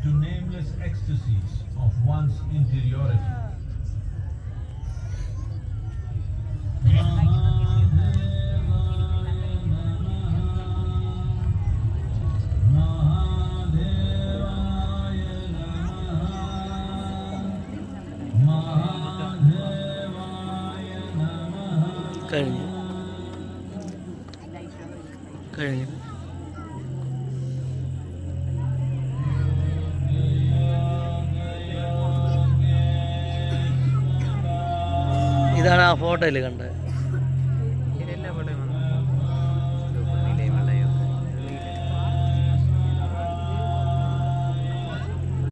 to nameless ecstasies of one's interiority. കഴിഞ്ഞു കഴിഞ്ഞു. ഇതാണ് ആ ഫോട്ടോയിൽ കണ്ടത്.